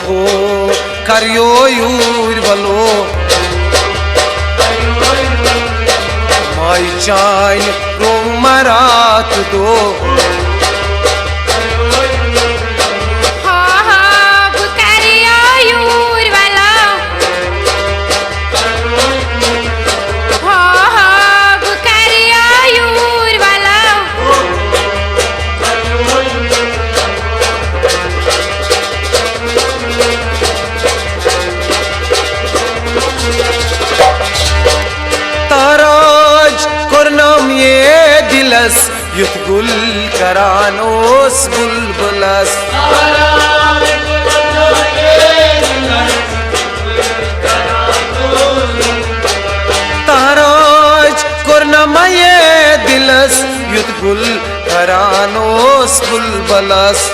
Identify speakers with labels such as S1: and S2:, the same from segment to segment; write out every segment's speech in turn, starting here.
S1: हो करियो यूर वलो माई चाइन रो मरात दो युथ गुल करानोस बुलबुलस ताराज कुरनमये दिलस युथ गुल करानोस बुलबुलस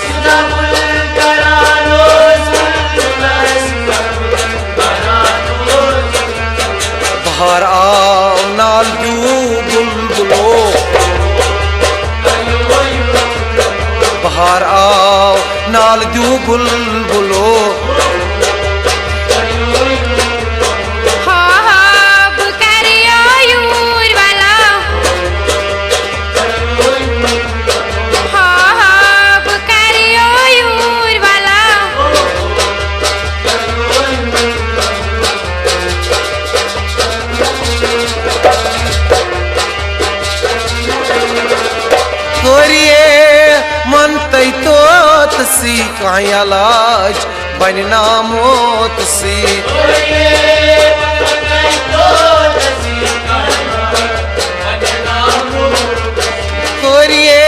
S1: बाहर आओ नाल यू बुलबुलो बाहर आओ नाल दू बुलबुलो सी काया लाज बनना मोत सी कोरिए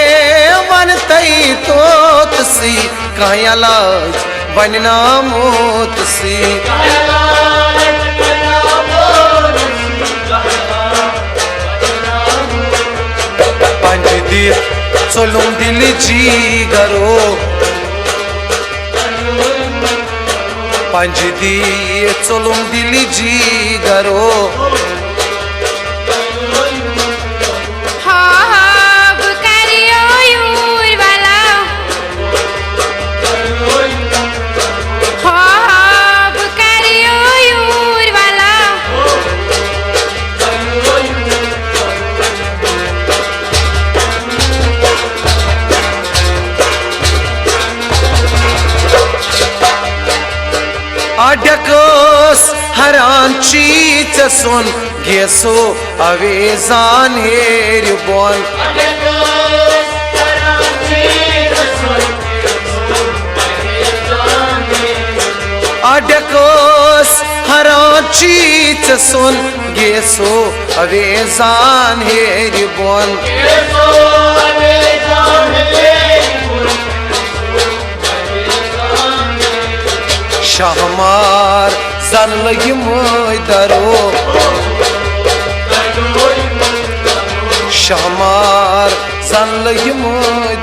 S1: मन तई तोत सी काया लाज बनना मोत सी पंज दीर चलूं दिल जी गरो पंज दी चलूं दिल जी गरो आडकोस हरान चीच सुन गेसो अवेजान हेर बोन आडकोस हरान चीच सुन गेसो अवेजान हेर बोन शाहमार जन लगी दरो शाहमार जन लगी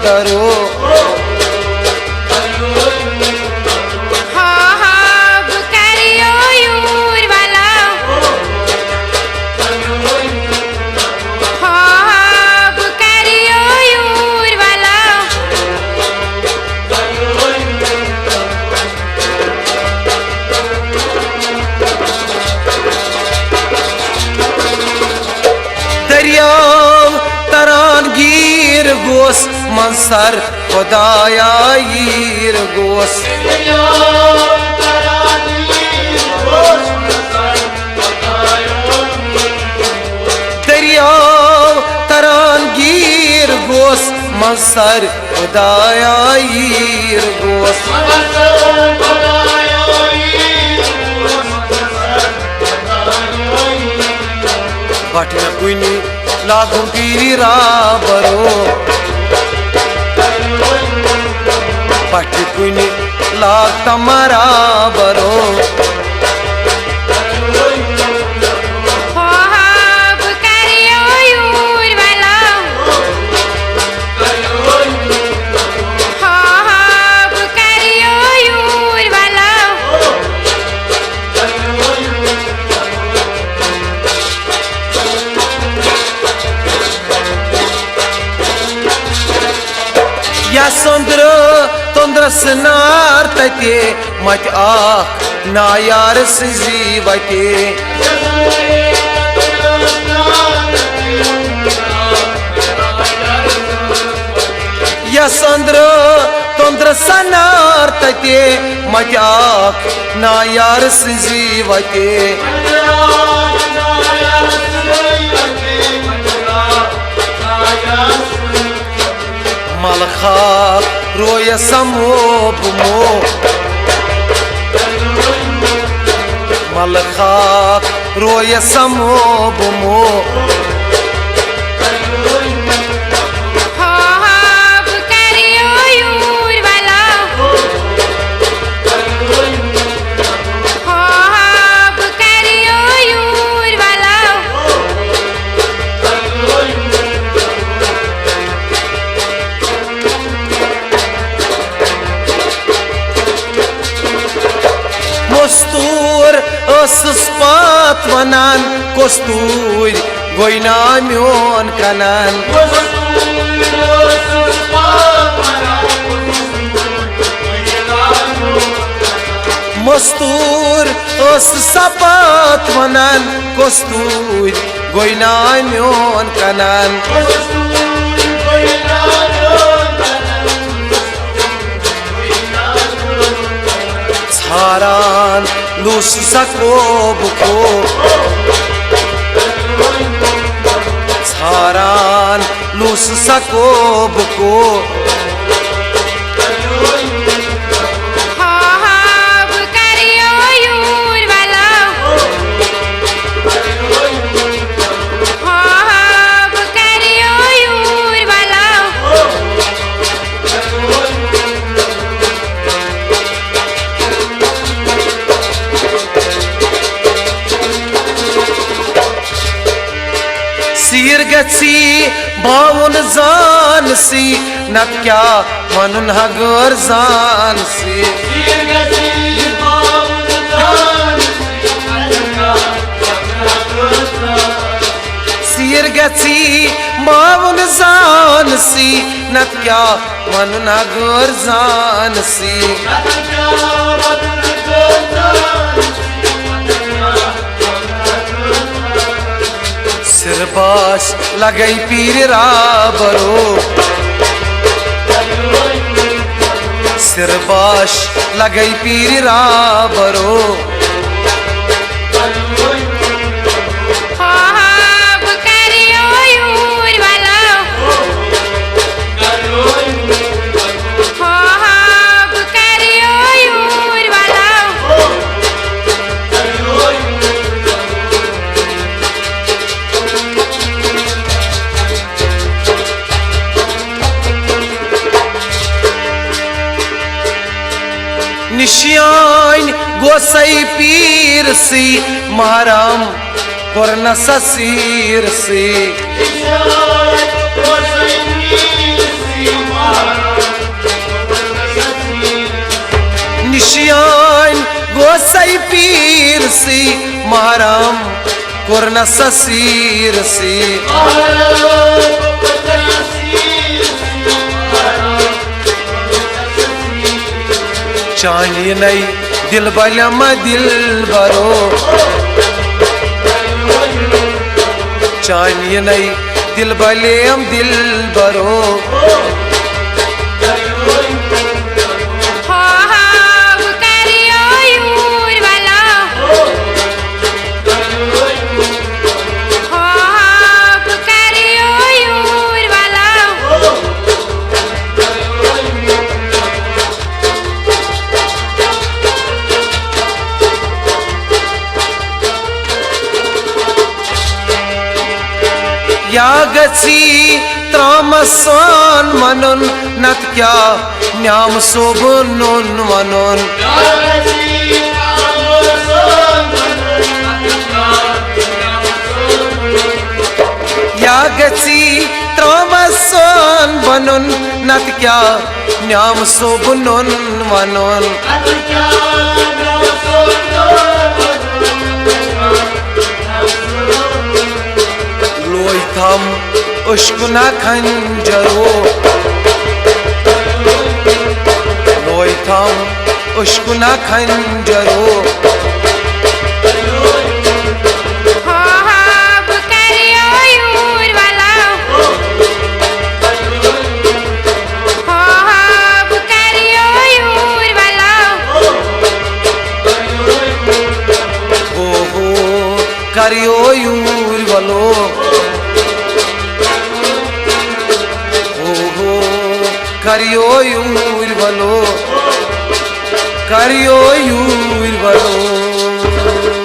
S1: दरो गोस मंसर खुदाया यीर गोस दरियाव तरानगीर गोस मंसर खुदाया यीर गोस बट में कुनी लागू पीरी राबरो पट कुनी लाग तमरा बरो या सुंदर तुंद्र स्नार तते मत आख नायार सिजी वते यस अंद्र तंद्र सनार तते मत आख नायार सिजी वते मलखा रोय समो बुमो मलखा रोय समो बुमो Kostur ısız pat vanan kostur goynamyon kanan Mostur ısız pat vanan kostur goynamyon kanan Haran lus sako buko Haran lus sako buko Sir gati bavun zan si nat kya manun hagar zan si Sir gati bavun zan Sir gati bavun zan si nat kya manun hagar zan si सिरबाश लगई पीर राबरो सिरबाश लगई पीर राबरो निशियान गोसाई पीर सी माराम कोरना ससीर सी निशियान गोसाई पीर सी माराम कोरना ससीर सी चानी नई दिल बलम दिल बरो चानी नई दिल बलम दिल बरो यागसी त्रामसान मनन नत क्या न्याम सोबुन मनन यागसी त्रामसान बनन नत क्या न्याम सोबुन मनन थम उश्कुना खंजरो लोई थम उश्कुना खंजरो करियो यूर वलो हो करियो यूर वलो करियो यूर वलो